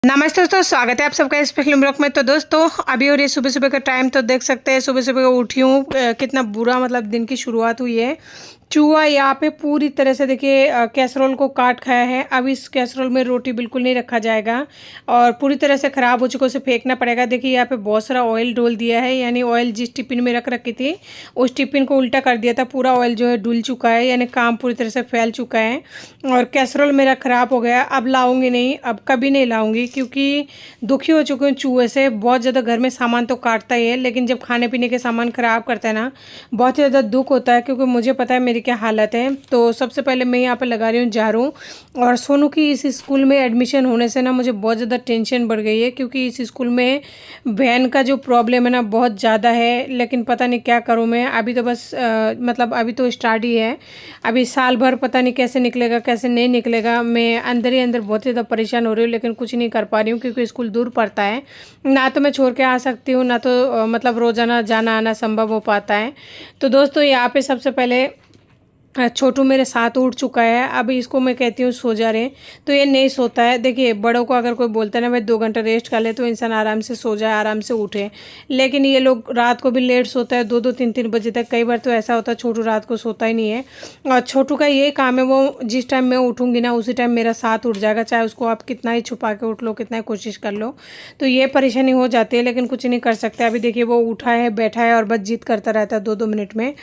नमस्ते दोस्तों, स्वागत है आप सबका इस फिल्म ब्लॉग में। तो दोस्तों अभी हो रही है सुबह सुबह का टाइम, तो देख सकते हैं सुबह सुबह उठी हूँ, कितना बुरा मतलब दिन की शुरुआत हुई है। चूहा यहाँ पे पूरी तरह से देखिए कैसरोल को काट खाया है। अब इस कैसरोल में रोटी बिल्कुल नहीं रखा जाएगा और पूरी तरह से ख़राब हो चुका, उसे फेंकना पड़ेगा। देखिए यहाँ पे बहुत सारा ऑयल डोल दिया है, यानी ऑयल जिस टिफिन में रख रखी थी उस टिफिन को उल्टा कर दिया था। पूरा ऑयल जो है डुल चुका है, यानी काम पूरी तरह से फैल चुका है और कैसरोल मेरा ख़राब हो गया। अब लाऊंगी नहीं, अब कभी नहीं लाऊंगी, क्योंकि दुखी हो चुकी हूँ चूहे से। बहुत ज़्यादा घर में सामान तो काटता ही है, लेकिन जब खाने पीने के सामान ख़राब करता है ना, बहुत ही ज़्यादा दुख होता है, क्योंकि मुझे पता है मेरी क्या हालत है। तो सबसे पहले मैं यहाँ पर लगा रही हूँ झाड़ू। और सोनू की इस स्कूल में एडमिशन होने से ना मुझे बहुत ज़्यादा टेंशन बढ़ गई है, क्योंकि इस स्कूल में वैन का जो प्रॉब्लम है ना बहुत ज़्यादा है। लेकिन पता नहीं क्या करूँ मैं, अभी तो बस मतलब अभी तो स्टार्ट ही है। अभी साल भर पता नहीं कैसे निकलेगा कैसे नहीं निकलेगा। मैं अंदर ही अंदर बहुत ज़्यादा परेशान हो रही हूँ, लेकिन कुछ नहीं कर पा रही हूँ, क्योंकि स्कूल दूर पड़ता है। ना तो मैं छोड़ के आ सकती हूँ, ना तो मतलब रोज़ाना जाना आना संभव हो पाता है। तो दोस्तों यहाँ पे सबसे पहले छोटू मेरे साथ उठ चुका है। अभी इसको मैं कहती हूँ सो जा रहे, तो ये नहीं सोता है। देखिए बड़ों को अगर कोई बोलता है ना भाई 2 घंटा रेस्ट कर ले, तो इंसान आराम से सो जाए, आराम से उठे। लेकिन ये लोग रात को भी लेट सोता है, 2-2 3-3 बजे तक। कई बार तो ऐसा होता है छोटू रात को सोता ही नहीं है। और छोटू का ये काम है, वो जिस टाइम मैं उठूँगी ना उसी टाइम मेरा साथ उठ जाएगा, चाहे उसको आप कितना ही छुपा के उठ लो, कितना ही कोशिश कर लो। तो ये परेशानी हो जाती है, लेकिन कुछ नहीं कर सकते। अभी देखिए वो उठा है, बैठा है और बस जिद करता रहता है 2-2 मिनट में।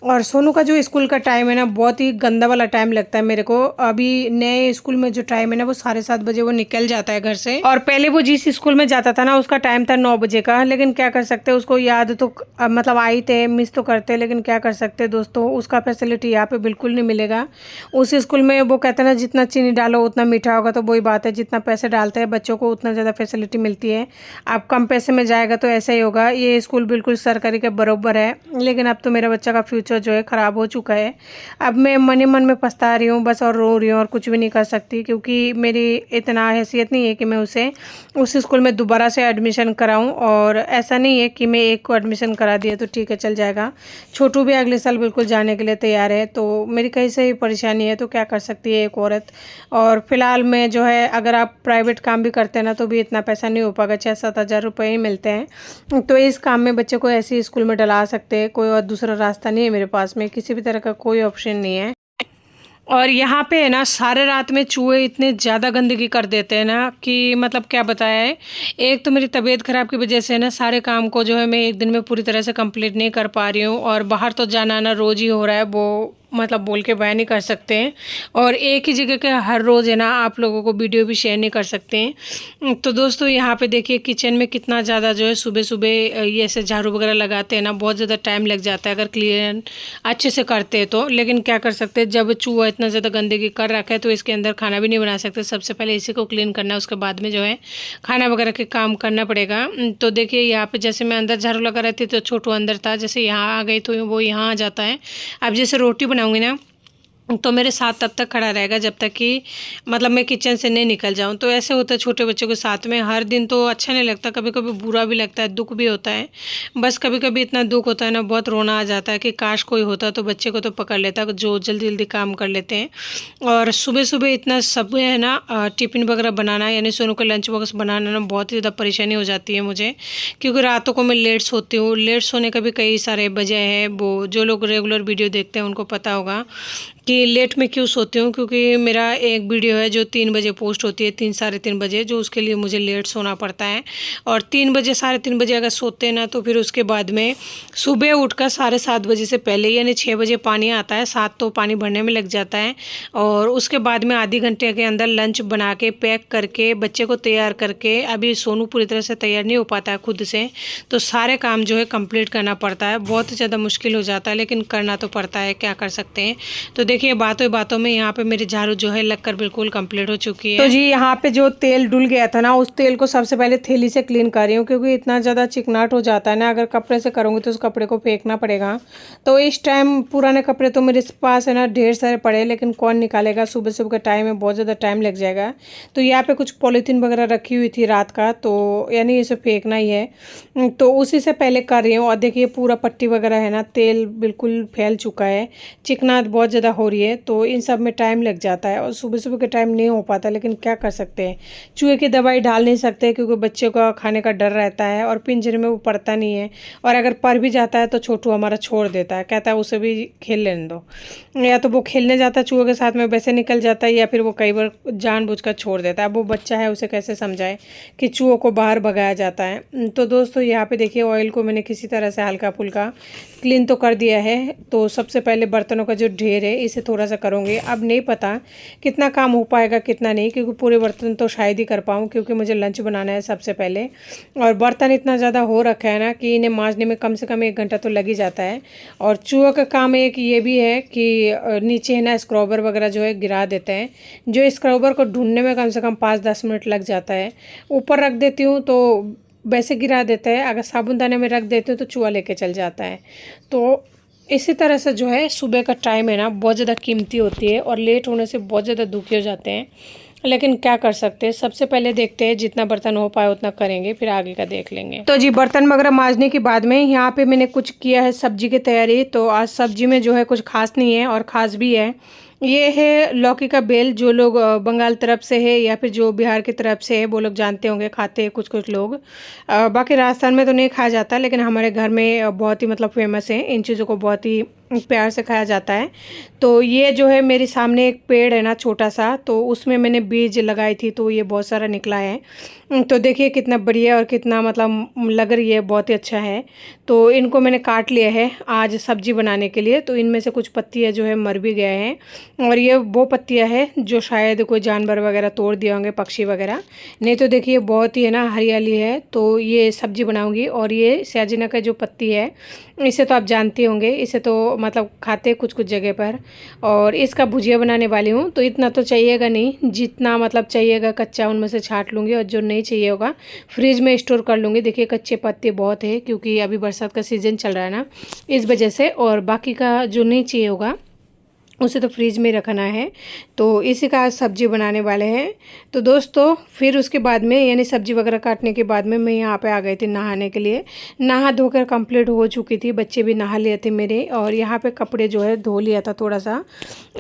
और सोनू का जो स्कूल का टाइम है ना बहुत ही गंदा वाला टाइम लगता है मेरे को। अभी नए स्कूल में जो टाइम है ना वो 7:30 बजे वो निकल जाता है घर से। और पहले वो जिस स्कूल में जाता था ना उसका टाइम था 9 बजे का। लेकिन क्या कर सकते हैं, उसको याद तो मतलब आई थे, मिस तो करते, लेकिन क्या कर सकते हैं दोस्तों, उसका फैसिलिटी यहाँ पे बिल्कुल नहीं मिलेगा। उस स्कूल में वो कहते हैं ना जितना चीनी डालो उतना मीठा होगा, तो वही बात है, जितना पैसे डालते हैं बच्चों को उतना ज़्यादा फैसिलिटी मिलती है। आप कम पैसे में जाएगा तो ऐसा ही होगा। ये स्कूल बिल्कुल सरकारी के बराबर है, लेकिन अब तो मेरा बच्चा का फ्यूचर जो है ख़राब हो चुका है। अब मैं मन ही मन में पछता रही हूँ बस, और रो रही हूँ, और कुछ भी नहीं कर सकती, क्योंकि मेरी इतना हैसियत नहीं है कि मैं उसे उस स्कूल में दोबारा से एडमिशन कराऊं। और ऐसा नहीं है कि मैं एक को एडमिशन करा दिया तो ठीक है चल जाएगा। छोटू भी अगले साल बिल्कुल जाने के लिए तैयार है। तो मेरी कहीं से ही परेशानी है, तो क्या कर सकती है एक औरत। और फिलहाल में जो है, अगर आप प्राइवेट काम भी करते हैं ना तो भी इतना पैसा नहीं हो पाएगा, 6-7 हज़ार रुपये ही मिलते हैं। तो इस काम में बच्चे को ऐसे स्कूल में डला सकते हैं, कोई और दूसरा रास्ता नहीं है मेरे पास में, किसी भी तरह का कोई ऑप्शन नहीं है। और यहाँ पे है ना सारे रात में चूहे इतने ज़्यादा गंदगी कर देते हैं ना कि मतलब क्या बताया है। एक तो मेरी तबीयत ख़राब की वजह से ना सारे काम को जो है मैं एक दिन में पूरी तरह से कंप्लीट नहीं कर पा रही हूँ। और बाहर तो जाना आना रोज़ ही हो रहा है, वो मतलब बोल के बयान नहीं कर सकते हैं। और एक ही जगह के हर रोज़ है ना आप लोगों को वीडियो भी शेयर नहीं कर सकते हैं। तो दोस्तों यहाँ पे देखिए किचन में कितना ज़्यादा जो है सुबह सुबह ये ऐसे झाड़ू वगैरह लगाते हैं ना, बहुत ज़्यादा टाइम लग जाता है अगर क्लीन अच्छे से करते हैं तो। लेकिन क्या कर सकते हैं, जब चूहा इतना ज़्यादा गंदगी कर रखा है तो इसके अंदर खाना भी नहीं बना सकते। सबसे पहले इसी को क्लीन करना है, उसके बाद में जो है खाना वगैरह के काम करना पड़ेगा। तो देखिए यहाँ पे जैसे मैं अंदर झाड़ू लगा रही थी तो छोटू अंदर था, जैसे यहाँ आ गई तो वो यहाँ आ जाता है। अब जैसे रोटी बनाऊंगी ना तो मेरे साथ तब तक खड़ा रहेगा जब तक कि मतलब मैं किचन से नहीं निकल जाऊं। तो ऐसे होता है छोटे बच्चों के साथ में, हर दिन तो अच्छा नहीं लगता, कभी कभी बुरा भी लगता है, दुख भी होता है। बस कभी कभी इतना दुख होता है ना, बहुत रोना आ जाता है कि काश कोई होता तो बच्चे को तो पकड़ लेता, जो जल्दी जल्दी काम कर लेते हैं। और सुबह सुबह इतना सब है ना टिफ़िन वगैरह बनाना, यानी सोनू का लंच बॉक्स बनाना ना बहुत ही ज़्यादा परेशानी हो जाती है मुझे, क्योंकि रातों को मैं लेट सोती हूँ। लेट सोने का भी कई सारे वजह है, वो जो लोग रेगुलर वीडियो देखते हैं उनको पता होगा कि लेट में क्यों सोती हूँ। क्योंकि मेरा एक वीडियो है जो 3 बजे पोस्ट होती है, 3-3:30 बजे, जो उसके लिए मुझे लेट सोना पड़ता है। और 3 बजे 3:30 बजे अगर सोते हैं ना तो फिर उसके बाद में सुबह उठकर 7:30 बजे से पहले यानी 6 बजे पानी आता है, 7 तो पानी भरने में लग जाता है। और उसके बाद में आधे घंटे के अंदर लंच बना के पैक करके बच्चे को तैयार करके, अभी सोनू पूरी तरह से तैयार नहीं हो पाता है खुद से, तो सारे काम जो है कंप्लीट करना पड़ता है। बहुत ज़्यादा मुश्किल हो जाता है, लेकिन करना तो पड़ता है, क्या कर सकते हैं। तो देखिए बातों बातों में यहाँ पे मेरी झाड़ू जो है लगकर बिल्कुल कंप्लीट हो चुकी है। तो जी यहाँ पे जो तेल डुल गया था ना, उस तेल को सबसे पहले थैली से क्लीन कर रही हूँ, क्योंकि इतना ज़्यादा चिकनाट हो जाता है ना, अगर कपड़े से करूँगी तो उस कपड़े को फेंकना पड़ेगा। तो इस टाइम पुराने कपड़े तो मेरे पास है ना ढेर सारे पड़े, लेकिन कौन निकालेगा, सुबह सुबह का टाइम है, बहुत ज़्यादा टाइम लग जाएगा। तो यहाँ पे कुछ पॉलीथीन वगैरह रखी हुई थी रात का, तो यानी इसे फेंकना ही है, तो उसी से पहले कर रही हूँ। और देखिए पूरा पट्टी वगैरह है ना, तेल बिल्कुल फैल चुका है, चिकनाट बहुत ज़्यादा हो हो रही है, तो इन सब में टाइम लग जाता है और सुबह सुबह के टाइम नहीं हो पाता। लेकिन क्या कर सकते हैं, चूहे की दवाई डाल नहीं सकते क्योंकि बच्चे का खाने का डर रहता है और पिंजरे में वो पड़ता नहीं है। और अगर पर भी जाता है तो छोटू हमारा छोड़ देता है, कहता है उसे भी खेल लेने दो। या तो वो खेलने जाता है चूहे के साथ में, वैसे निकल जाता है, या फिर वो कई बार जानबूझकर छोड़ देता है। अब वो बच्चा है, उसे कैसे समझाए कि चूहों को बाहर भगाया जाता है। तो दोस्तों यहाँ पे देखिए ऑयल को मैंने किसी तरह से हल्का फुल्का क्लीन तो कर दिया है। तो सबसे पहले बर्तनों का जो ढेर है इसे थोड़ा सा करूँगी। अब नहीं पता कितना काम हो पाएगा कितना नहीं, क्योंकि पूरे बर्तन तो शायद ही कर पाऊँ, क्योंकि मुझे लंच बनाना है सबसे पहले। और बर्तन इतना ज़्यादा हो रखा है ना कि इन्हें मांजने में कम से कम 1 घंटा तो लग ही जाता है। और चूहों का काम एक ये भी है कि नीचे है ना स्क्रबर वगैरह जो है गिरा देते हैं, जो स्क्रबर को ढूंढने में कम से कम 5-10 मिनट लग जाता है। ऊपर रख देती हूँ तो वैसे गिरा देता है, अगर साबुनदाने में रख देती हूँ तो चूहा लेके चल जाता है। तो इसी तरह से जो है सुबह का टाइम है ना बहुत ज़्यादा कीमती होती है और लेट होने से बहुत ज़्यादा दुखी हो जाते हैं। लेकिन क्या कर सकते हैं, सबसे पहले देखते हैं जितना बर्तन हो पाए उतना करेंगे, फिर आगे का देख लेंगे। तो जी बर्तन वगैरह मांजने के बाद में यहाँ पे मैंने कुछ किया है सब्जी की तैयारी। तो आज सब्जी में जो है कुछ खास नहीं है और ख़ास भी है। ये है लौकी का बेल, जो लोग बंगाल तरफ से है या फिर जो बिहार की तरफ से है वो लोग जानते होंगे, खाते हैं कुछ कुछ लोग। बाकी राजस्थान में तो नहीं खाया जाता, लेकिन हमारे घर में बहुत ही मतलब फेमस है, इन चीज़ों को बहुत ही प्यार से खाया जाता है। तो ये जो है मेरे सामने एक पेड़ है ना छोटा सा, तो उसमें मैंने बीज लगाई थी, तो ये बहुत सारा निकला है। तो देखिए कितना बढ़िया और कितना मतलब लग रही है, बहुत ही अच्छा है। तो इनको मैंने काट लिया है आज सब्जी बनाने के लिए। तो इनमें से कुछ पत्तियाँ जो है मर भी गए हैं, और ये वो पत्तियाँ हैं जो शायद कोई जानवर वगैरह तोड़ दिए होंगे, पक्षी वगैरह। नहीं तो देखिए बहुत ही है ना हरियाली है। तो ये सब्जी बनाऊंगी। और ये सयाजीना का जो पत्ती है इसे तो आप जानते होंगे, इसे तो मतलब खाते हैं कुछ कुछ जगह पर। और इसका भुजिया बनाने वाली हूँ। तो इतना तो चाहिएगा नहीं, जितना मतलब चाहिएगा कच्चा उनमें से छांट लूँगी, और जो नहीं चाहिए होगा फ्रिज में स्टोर कर लूँगी। देखिए कच्चे पत्ते बहुत है क्योंकि अभी बरसात का सीज़न चल रहा है ना, इस वजह से। और बाकी का जो नहीं चाहिए होगा उसे तो फ्रिज में रखना है। तो इसी का आज सब्जी बनाने वाले हैं। तो दोस्तों फिर उसके बाद में यानी सब्जी वगैरह काटने के बाद में मैं यहाँ पे आ गई थी नहाने के लिए। नहा धोकर कंप्लीट हो चुकी थी, बच्चे भी नहा लिए थे मेरे। और यहाँ पे कपड़े जो है धो लिया था थोड़ा सा,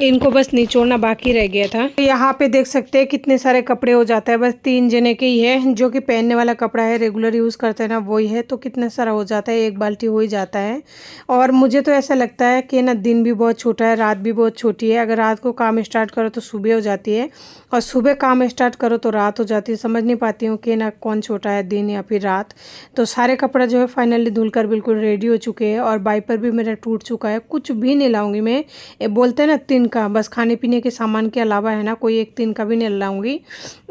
इनको बस निचोड़ना बाकी रह गया था। यहाँ पे देख सकते हैं कितने सारे कपड़े हो जाते हैं, बस 3 जने के ही है, जो कि पहनने वाला कपड़ा है, रेगुलर यूज़ करते हैं ना वही है। तो कितना सारा हो जाता है, 1 बाल्टी हो ही जाता है। और मुझे तो ऐसा लगता है कि ना दिन भी बहुत छोटा है, रात भी बहुत छोटी है। अगर रात को काम स्टार्ट करो तो सुबह हो जाती है, और सुबह काम स्टार्ट करो तो रात हो जाती है। समझ नहीं पाती हूँ कि ना कौन छोटा है, दिन या फिर रात। तो सारे कपड़ा जो है फाइनली धुलकर बिल्कुल रेडी हो चुके हैं, और वाइपर भी मेरा टूट चुका है। कुछ भी नहीं लाऊंगी मैं, ये बोलते हैं ना तिनका, बस खाने पीने के सामान के अलावा है ना कोई एक तिनका भी नहीं लाऊंगी।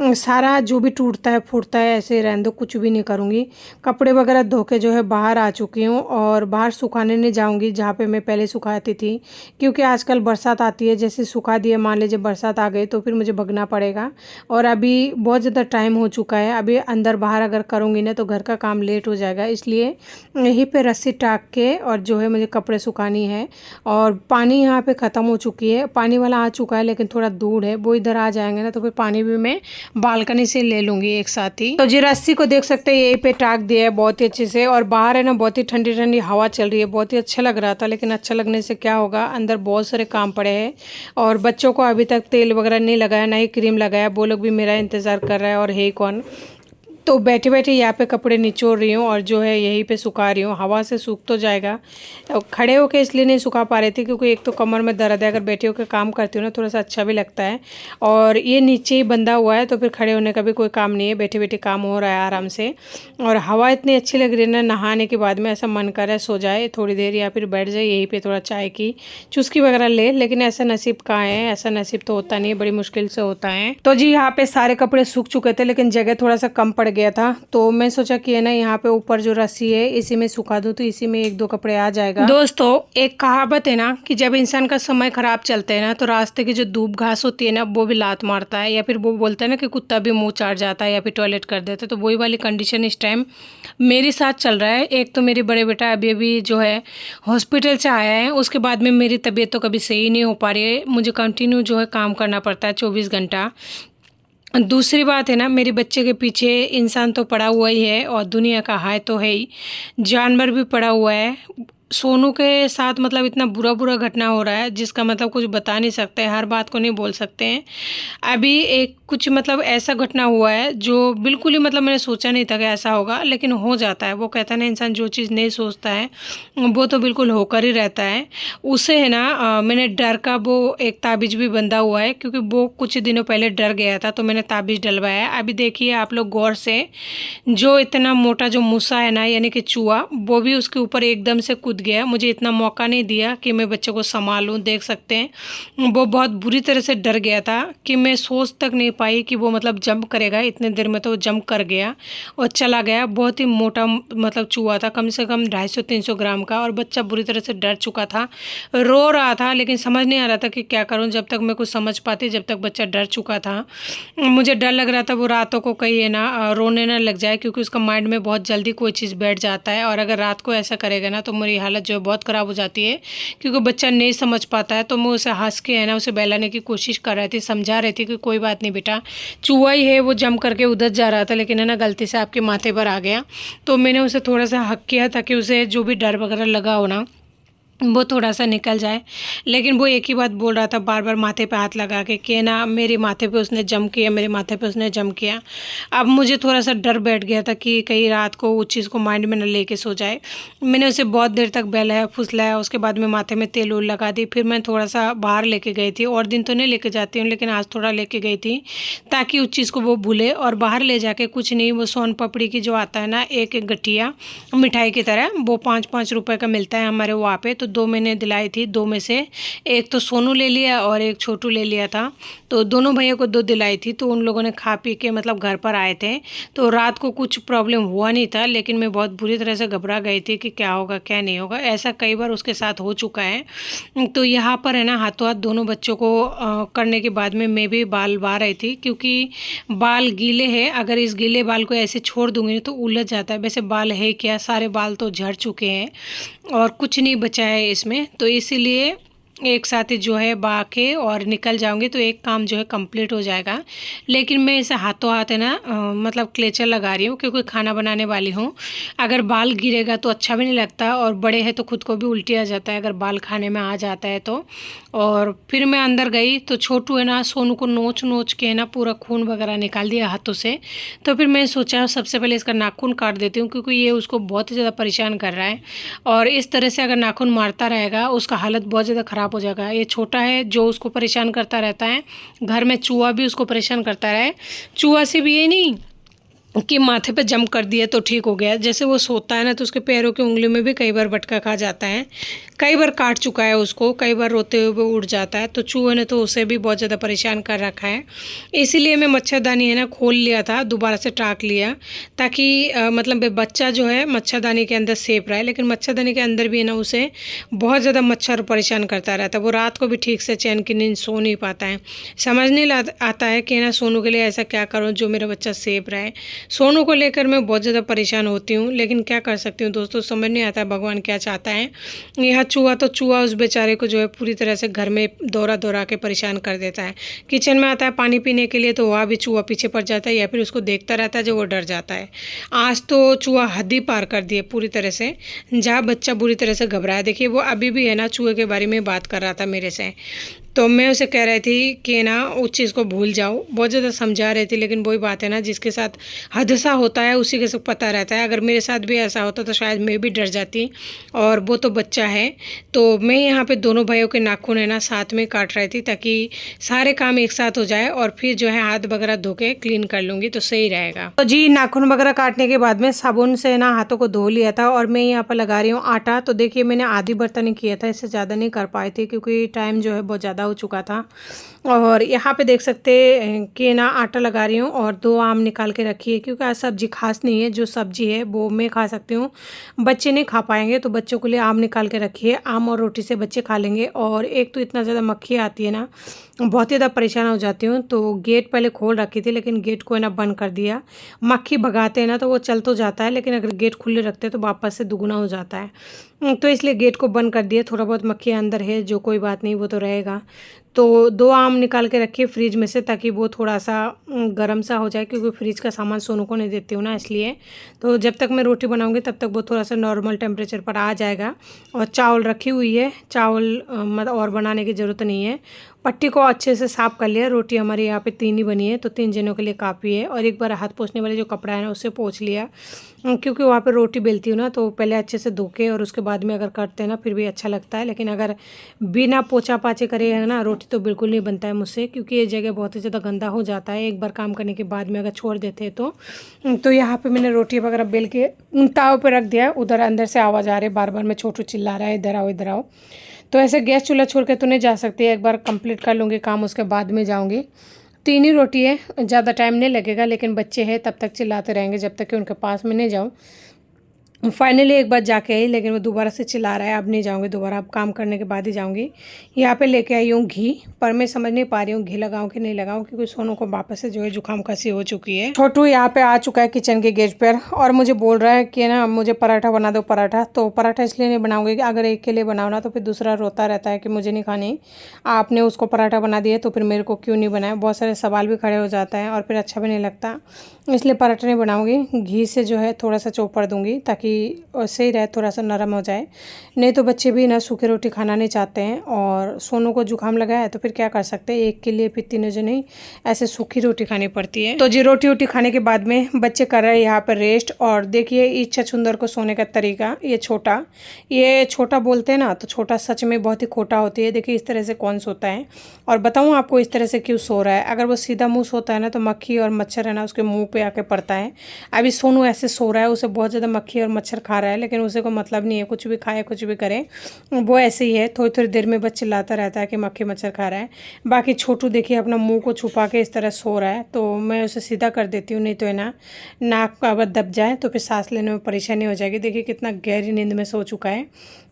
सारा जो भी टूटता है फूटता है ऐसे रहने दो, कुछ भी नहीं करूँगी। कपड़े वगैरह धो के जो है बाहर आ चुकी हूँ, और बाहर सुखाने नहीं जाऊँगी जहाँ पे मैं पहले सुखाती थी, क्योंकि आजकल बरसात आती है। जैसे सुखा दिए, मान लीजिए बरसात आ गई तो फिर मुझे भगना पड़ेगा, और अभी बहुत ज़्यादा टाइम हो चुका है। अभी अंदर बाहर अगर करूँगी ना तो घर का काम लेट हो जाएगा, इसलिए यहीं पे रस्सी टाक के और जो है मुझे कपड़े सुखानी है। और पानी यहाँ पे ख़त्म हो चुकी है, पानी वाला आ चुका है लेकिन थोड़ा दूर है, वो इधर आ जाएंगे ना तो फिर पानी भी मैं बालकनी से ले लूँगी एक साथ ही। तो जी रस्सी को देख सकते हैं यहीं पे टाक दिया है बहुत ही अच्छे से, और बाहर है ना बहुत ही ठंडी ठंडी हवा चल रही है, बहुत ही अच्छा लग रहा था। लेकिन अच्छा लगने से क्या होगा, अंदर बहुत सारे काम पड़े हैं, और बच्चों को अभी तक तेल वगैरह नहीं लगाया, ना ही क्रीम लगाया। वो लोग भी मेरा इंतज़ार कर रहा है, और है कौन। तो बैठे बैठे यहाँ पे कपड़े निचोड़ रही हूँ, और जो है यहीं पे सुखा रही हूँ। हवा से सूख तो जाएगा, खड़े होके इसलिए नहीं सुखा पा रही थी क्योंकि एक तो कमर में दर्द है। अगर बैठे होकर काम करती हूँ ना थोड़ा सा अच्छा भी लगता है, और ये नीचे ही बंधा हुआ है तो फिर खड़े होने का भी कोई काम नहीं है, बैठे बैठे काम हो रहा है आराम से। और हवा इतनी अच्छी लग रही है ना, नहाने के बाद में ऐसा मन कर रहा है सो जाए थोड़ी देर, या फिर बैठ जाए यहीं पर थोड़ा चाय की चुस्की वगैरह ले। लेकिन ऐसा नसीब कहाँ है, ऐसा नसीब तो होता नहीं है, बड़ी मुश्किल से होता है। तो जी यहाँ पे सारे कपड़े सूख चुके थे, लेकिन जगह थोड़ा सा कम पड़ गया था। तो मैं सोचा कि है ना यहाँ पे ऊपर जो रस्सी है इसी में सुखा दूँ, तो इसी में 1-2 कपड़े आ जाएगा। दोस्तों एक कहावत है ना कि जब इंसान का समय खराब चलता है ना तो रास्ते की जो धूप घास होती है ना वो भी लात मारता है, या फिर वो बोलता है ना कि कुत्ता भी मुंह चाट जाता है या फिर टॉयलेट कर देता है। तो वही वाली कंडीशन इस टाइम मेरे साथ चल रहा है। एक तो मेरे बड़े बेटा अभी अभी जो है हॉस्पिटल से आया है, उसके बाद में मेरी तबीयत तो कभी सही नहीं हो पा रही है, मुझे कंटिन्यू जो है काम करना पड़ता है 24 घंटा। दूसरी बात है ना, मेरे बच्चे के पीछे इंसान तो पड़ा हुआ ही है, और दुनिया का हाय तो है ही, जानवर भी पड़ा हुआ है। सोनू के साथ मतलब इतना बुरा घटना हो रहा है जिसका मतलब कुछ बता नहीं सकते, हर बात को नहीं बोल सकते हैं। अभी एक कुछ मतलब ऐसा घटना हुआ है जो बिल्कुल ही मतलब मैंने सोचा नहीं था कि ऐसा होगा, लेकिन हो जाता है। वो कहता है ना, इंसान जो चीज़ नहीं सोचता है वो तो बिल्कुल होकर ही रहता है। उसे है ना मैंने डर का वो एक ताबीज़ भी बंधा हुआ है, क्योंकि वो कुछ दिनों पहले डर गया था तो मैंने ताबीज़ डलवाया है। अभी देखिए आप लोग गौर से, जो इतना मोटा जो मूसा है ना, यानी कि चूहा, वो भी उसके ऊपर एकदम से कूद गया। मुझे इतना मौका नहीं दिया कि मैं बच्चे को संभालूं। देख सकते हैं वो बहुत बुरी तरह से डर गया था कि मैं सोच तक नहीं पाई कि वो मतलब जंप करेगा। इतने देर में तो वो जंप कर गया और चला गया। बहुत ही मोटा मतलब चूहा था, कम से कम 250-300 ग्राम का, और बच्चा बुरी तरह से डर चुका था, रो रहा था, लेकिन समझ नहीं आ रहा था कि क्या करूं। जब तक मैं कुछ समझ पाती, जब तक बच्चा डर चुका था। मुझे डर लग रहा था वो रातों को कहीं है ना रोने ना लग जाए, क्योंकि उसका माइंड में बहुत जल्दी कोई चीज़ बैठ जाता है, और अगर रात को ऐसा करेगा ना तो मेरी हालत जो है बहुत ख़राब हो जाती है, क्योंकि बच्चा नहीं समझ पाता है। तो मैं उसे हंस के है ना उसे बहलाने की कोशिश कर रही थी, समझा रही थी कि कोई बात नहीं बेटा, चूहा ही है, वो जंप करके उधर जा रहा था, लेकिन है ना गलती से आपके माथे पर आ गया। तो मैंने उसे थोड़ा सा हक किया ताकि उसे जो भी डर वगैरह लगा हो ना वो थोड़ा सा निकल जाए। लेकिन वो एक ही बात बोल रहा था बार बार माथे पे हाथ लगा के ना मेरे माथे पे उसने जंप किया, मेरे माथे पे उसने जंप किया। अब मुझे थोड़ा सा डर बैठ गया था कि कहीं रात को उस चीज़ को माइंड में न लेके सो जाए। मैंने उसे बहुत देर तक बहलाया फुसलाया, उसके बाद में माथे में तेल उल लगा दी। फिर मैं थोड़ा सा बाहर लेके गई थी, और दिन तो नहीं लेके जाती हूँ लेकिन आज थोड़ा लेके गई थी ताकि उस चीज़ को वो भूले। और बाहर ले जाके कुछ नहीं, वो सोन पापड़ी की जो आता है ना एक एक गठिया मिठाई की तरह, वो 5-5 रुपए का मिलता है हमारे वहाँ पे, तो 2 मैंने दिलाई थी। 2 में से एक तो सोनू ले लिया और एक छोटू ले लिया था, तो दोनों भैया को 2 दिलाई थी। तो उन लोगों ने खा पी के मतलब घर पर आए थे। तो रात को कुछ प्रॉब्लम हुआ नहीं था, लेकिन मैं बहुत बुरी तरह से घबरा गई थी कि क्या होगा क्या नहीं होगा। ऐसा कई बार उसके साथ हो चुका है। तो यहाँ पर है ना हाथों हाथ दोनों बच्चों को करने के बाद में मैं भी बाल बा रही थी, क्योंकि बाल गीले हैं। अगर इस गीले बाल को ऐसे छोड़ दूंगी तो उलझ जाता है। वैसे बाल है क्या, सारे बाल तो झड़ चुके हैं और कुछ नहीं बचा है इसमें, तो इसीलिए एक साथ ही जो है बा के और निकल जाऊंगी तो एक काम जो है कंप्लीट हो जाएगा। लेकिन मैं इसे हाथों हाथ है ना मतलब क्लेचर लगा रही हूँ, क्योंकि खाना बनाने वाली हूँ। अगर बाल गिरेगा तो अच्छा भी नहीं लगता, और बड़े हैं तो खुद को भी उल्टी आ जाता है अगर बाल खाने में आ जाता है तो। और फिर मैं अंदर गई तो छोटू है ना सोनू को नोच नोच के है ना पूरा खून वगैरह निकाल दिया हाथों से। तो फिर मैं सोचा सबसे पहले इसका नाखून काट देती हूँ, क्योंकि ये उसको बहुत ही ज़्यादा परेशान कर रहा है, और इस तरह से अगर नाखून मारता रहेगा उसका हालत बहुत ज़्यादा ख़राब हो जाएगा। ये छोटा है जो उसको परेशान करता रहता है, घर में चूहा भी उसको परेशान करता रहे। चूहा से भी ये नहीं कि माथे पे जंप कर दिया तो ठीक हो गया, जैसे वो सोता है ना तो उसके पैरों की उंगली में भी कई बार बटका खा जाता है, कई बार काट चुका है उसको, कई बार रोते हुए वो उड़ जाता है। तो चूहे ने तो उसे भी बहुत ज़्यादा परेशान कर रखा है। इसीलिए मैं मच्छरदानी है ना खोल लिया था, दोबारा से टाक लिया, ताकि मतलब बच्चा जो है मच्छरदानी के अंदर सेफ रहे। लेकिन मच्छरदानी के अंदर भी है ना उसे बहुत ज़्यादा मच्छर परेशान करता रहता है। वो रात को भी ठीक से चैन की नींद सो नहीं पाता है। समझ नहीं आता है कि ना सोनू के लिए ऐसा क्या करूँ जो मेरा बच्चा सेफ रहे। सोनू को लेकर मैं बहुत ज़्यादा परेशान होती हूँ, लेकिन क्या कर सकती हूँ दोस्तों, समझ नहीं आता है भगवान क्या चाहता है। यह चूहा तो चूहा उस बेचारे को जो है पूरी तरह से घर में दौरा दौरा के परेशान कर देता है। किचन में आता है पानी पीने के लिए तो वहाँ भी चूहा पीछे पड़ जाता है, या फिर उसको देखता रहता है जो वो डर जाता है। आज तो चूहा हद ही पार कर दिए पूरी तरह से, जहाँ बच्चा बुरी तरह से घबराया। देखिए वो अभी भी है ना चूहे के बारे में बात कर रहा था मेरे से, तो मैं उसे कह रही थी कि ना उस चीज़ को भूल जाओ, बहुत ज़्यादा समझा रही थी। लेकिन वही बात है ना, जिसके साथ हादसा होता है उसी के सब पता रहता है। अगर मेरे साथ भी ऐसा होता तो शायद मैं भी डर जाती, और वो तो बच्चा है। तो मैं यहाँ पे दोनों भाइयों के नाखून है ना साथ में काट रही थी, ताकि सारे काम एक साथ हो जाए, और फिर जो है हाथ वगैरह धो के क्लीन कर लूँगी तो सही रहेगा। तो जी नाखून वगैरह काटने के बाद में साबुन से ना हाथों को धो लिया था, और मैं यहाँ पर लगा रही हूँ आटा। तो देखिए मैंने आधी बर्तन ही किया था, इससे ज़्यादा नहीं कर पाई थी क्योंकि टाइम जो है बहुत ज़्यादा हो चुका था। और यहाँ पे देख सकते हैं कि ना आटा लगा रही हूँ, और 2 आम निकाल के रखी है, क्योंकि आज सब्जी खास नहीं है। जो सब्जी है वो मैं खा सकती हूँ, बच्चे नहीं खा पाएंगे, तो बच्चों के लिए आम निकाल के रखी है। आम और रोटी से बच्चे खा लेंगे। और एक तो इतना ज़्यादा मक्खी आती है ना, बहुत ही ज़्यादा परेशान हो जाती हूँ। तो गेट पहले खोल रखी थी, लेकिन गेट को है ना बंद कर दिया। मक्खी भगाते हैं ना तो वो चल तो जाता है, लेकिन अगर गेट खुले रखते हैं तो वापस से दुगुना हो जाता है। तो इसलिए गेट को बंद कर दिया। थोड़ा बहुत मक्खी अंदर है जो कोई बात नहीं, वो तो रहेगा। तो 2 आम निकाल के रखिए फ्रिज में से, ताकि वो थोड़ा सा गर्म सा हो जाए, क्योंकि फ्रिज का सामान सोनू को नहीं देती हूँ ना, इसलिए। तो जब तक मैं रोटी बनाऊँगी तब तक वो थोड़ा सा नॉर्मल टेम्परेचर पर आ जाएगा। और चावल रखी हुई है, चावल मतलब और बनाने की ज़रूरत नहीं है। पट्टी को अच्छे से साफ़ कर लिया। रोटी हमारी यहाँ पे 3 ही बनी है, तो 3 जनों के लिए काफ़ी है। और एक बार हाथ पोंछने वाले जो कपड़ा है ना, उससे पोंछ लिया, क्योंकि वहाँ पे रोटी बेलती हूँ ना, तो पहले अच्छे से धो के और उसके बाद में अगर करते हैं ना, फिर भी अच्छा लगता है। लेकिन अगर बिना पोछा पाछे करे है ना, रोटी तो बिल्कुल नहीं बनता है मुझसे, क्योंकि ये जगह बहुत ही ज़्यादा गंदा हो जाता है एक बार काम करने के बाद में अगर छोड़ देते हैं तो यहाँ पे मैंने रोटी वगैरह बेल के ताव पे रख दिया। उधर अंदर से आवाज़ आ रही है, बार बार मैं छोटू चिल्ला रहा है, इधर आओ इधर आओ। तो ऐसे गैस चूल्हा छोड़ के तो नहीं जा सकती, एक बार कंप्लीट कर लूँगी काम, उसके बाद में जाऊँगी। 3 ही रोटी है, ज़्यादा टाइम नहीं लगेगा, लेकिन बच्चे हैं तब तक चिल्लाते रहेंगे जब तक कि उनके पास में नहीं जाऊँ। फाइनली एक बार जाके आई, लेकिन वो दोबारा से चिल्ला रहा है, अब नहीं जाऊँगी दोबारा, अब काम करने के बाद ही जाऊँगी। यहाँ पे लेके आई हूँ घी, पर मैं समझ नहीं पा रही हूँ घी लगाऊँ कि नहीं लगाऊँ, क्योंकि सोनू को वापस से जो है जुकाम खांसी हो चुकी है। छोटू यहाँ पे आ चुका है किचन के गेट पर और मुझे बोल रहा है कि ना मुझे पराठा बना दो पराठा। तो पराठा इसलिए नहीं बनाऊँगी कि अगर एक के लिए बनाओ ना तो फिर दूसरा रोता रहता है कि मुझे नहीं खानी, आपने उसको पराठा बना दिया तो फिर मेरे को क्यों नहीं बनाया। बहुत सारे सवाल भी खड़े हो जाता है और फिर अच्छा भी नहीं लगता, इसलिए पराठा नहीं बनाऊँगी। घी से जो है थोड़ा सा चौपड़ दूँगी, ताकि सही रहे, थोड़ा सा नरम हो जाए। नहीं तो बच्चे भी ना सूखी रोटी खाना नहीं चाहते हैं, और सोनू को जुकाम लगा है तो फिर क्या कर सकते हैं, एक के लिए फिर तीनों जने ऐसे सूखी रोटी खानी पड़ती है। तो जी रोटी वोटी खाने के बाद में बच्चे कर रहे हैं यहाँ पर रेस्ट। और देखिए इस छछूंदर को सोने का तरीका, ये छोटा बोलते हैं ना, तो छोटा सच में बहुत ही खोटा होती है। देखिए इस तरह से कौन सोता है, और बताऊँ आपको इस तरह से क्यों सो रहा है। अगर वो सीधा मुँह सोता है ना, तो मक्खी और मच्छर है ना उसके मुँह पे आके पड़ता है। अभी सोनू ऐसे सो रहा है, उसे बहुत ज़्यादा मक्खी और मच्छर खा रहा है, लेकिन उसे को मतलब नहीं है, कुछ भी खाए कुछ भी करे, वो ऐसे ही है। थोड़ी थोड़ी देर में बस चिल्लाता रहता है कि मक्खी मच्छर खा रहा है। बाकी छोटू देखिए अपना मुंह को छुपा के इस तरह सो रहा है, तो मैं उसे सीधा कर देती हूँ, नहीं तो है ना नाक का अगर दब जाए तो फिर सांस लेने में परेशानी हो जाएगी। देखिए कितना गहरी नींद में सो चुका है,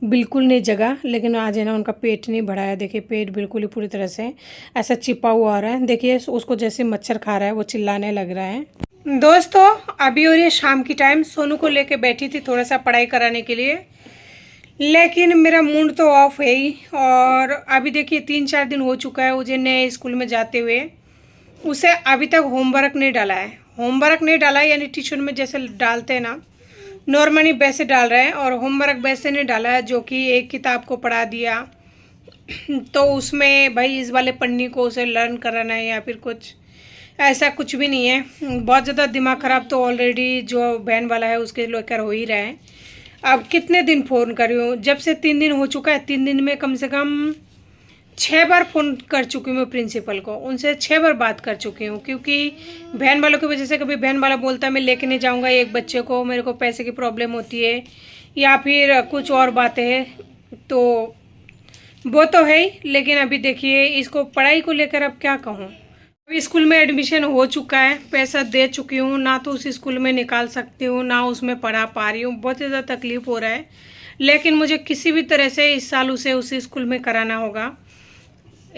बिल्कुल नहीं जगा। लेकिन आज है ना उनका पेट नहीं बढ़ा है, देखिए पेट बिल्कुल ही पूरी तरह से ऐसा चिपा हुआ आ रहा है। देखिए उसको जैसे मच्छर खा रहा है वो चिल्लाने लग रहा है। दोस्तों अभी और ये शाम की टाइम सोनू को लेके बैठी थी थोड़ा सा पढ़ाई कराने के लिए, लेकिन मेरा मूड तो ऑफ है ही। और अभी देखिए 3-4 दिन हो चुका है मुझे नए स्कूल में जाते हुए, उसे अभी तक होमवर्क नहीं डाला है। होमवर्क नहीं डाला यानी ट्यूशन में जैसे डालते हैं ना, नॉर्मली वैसे डाल रहे हैं, और होमवर्क वैसे नहीं डाला है जो कि एक किताब को पढ़ा दिया तो उसमें भाई इस वाले पन्नी को उसे लर्न कराना है या फिर कुछ, ऐसा कुछ भी नहीं है। बहुत ज़्यादा दिमाग ख़राब तो ऑलरेडी जो बहन वाला है उसके लेकर हो ही रहा है। अब कितने दिन फ़ोन कर रही हूँ, जब से 3 दिन हो चुका है, 3 दिन में कम से कम 6 बार फ़ोन कर चुकी हूँ मैं प्रिंसिपल को, उनसे 6 बार बात कर चुकी हूँ। क्योंकि बहन वालों की वजह से कभी बहन वाला बोलता है मैं लेके नहीं जाऊँगा एक बच्चे को, मेरे को पैसे की प्रॉब्लम होती है या फिर कुछ और बातें हैं, तो वो तो है ही। लेकिन अभी देखिए इसको पढ़ाई को लेकर अब क्या कहूँ। अभी स्कूल में एडमिशन हो चुका है, पैसा दे चुकी हूँ, ना तो उस स्कूल में निकाल सकती हूँ ना उसमें पढ़ा पा रही हूँ, बहुत ज़्यादा तकलीफ़ हो रहा है। लेकिन मुझे किसी भी तरह से इस साल उसे उसी स्कूल में कराना होगा।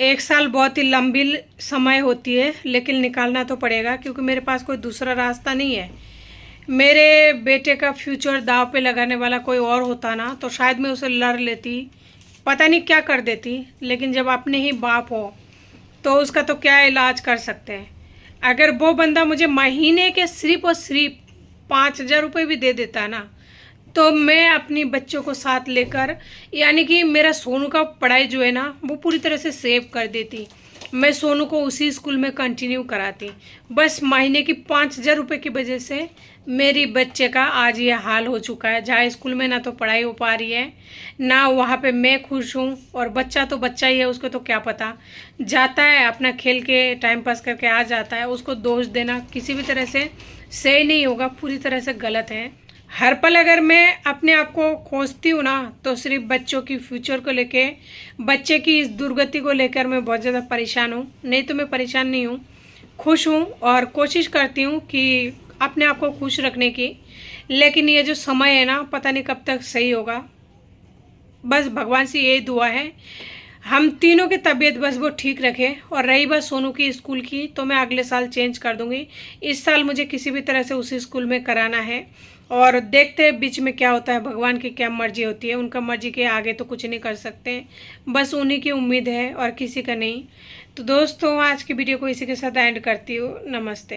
1 साल बहुत ही लंबी समय होती है, लेकिन निकालना तो पड़ेगा, क्योंकि मेरे पास कोई दूसरा रास्ता नहीं है। मेरे बेटे का फ्यूचर दाव पे लगाने वाला कोई और होता ना, तो शायद मैं उसे लड़ लेती, पता नहीं क्या कर देती। लेकिन जब अपने ही बाप हो तो उसका तो क्या इलाज कर सकते हैं। अगर वो बंदा मुझे महीने के सिर्फ और सिर्फ 5,000 रुपये भी दे देता ना, तो मैं अपनी बच्चों को साथ लेकर, यानी कि मेरा सोनू का पढ़ाई जो है ना वो पूरी तरह से सेव कर देती। मैं सोनू को उसी स्कूल में कंटिन्यू कराती। बस महीने की 5,000 रुपये की वजह से मेरी बच्चे का आज ये हाल हो चुका है, जहाँ स्कूल में ना तो पढ़ाई हो पा रही है ना वहाँ पे मैं खुश हूँ। और बच्चा तो बच्चा ही है, उसको तो क्या पता, जाता है अपना खेल के टाइम पास करके आ जाता है। उसको दोष देना किसी भी तरह से सही नहीं होगा, पूरी तरह से गलत है। हर पल अगर मैं अपने आप को खोजती हूँ ना, तो सिर्फ बच्चों की फ्यूचर को लेके, बच्चे की इस दुर्गति को लेकर मैं बहुत ज़्यादा परेशान हूँ। नहीं तो मैं परेशान नहीं हूँ, खुश हूँ और कोशिश करती हूँ कि अपने आप को खुश रखने की। लेकिन ये जो समय है ना, पता नहीं कब तक सही होगा। बस भगवान से यही दुआ है हम तीनों की तबीयत बस वो ठीक रखे। और रही बात सोनू की स्कूल की, तो मैं अगले साल चेंज कर दूंगी। इस साल मुझे किसी भी तरह से उसी स्कूल में कराना है। और देखते हैं बीच में क्या होता है, भगवान की क्या मर्जी होती है। उनका मर्जी के आगे तो कुछ नहीं कर सकते, बस उन्हीं की उम्मीद है और किसी का नहीं। तो दोस्तों आज की वीडियो को इसी के साथ एंड करती हूँ। नमस्ते।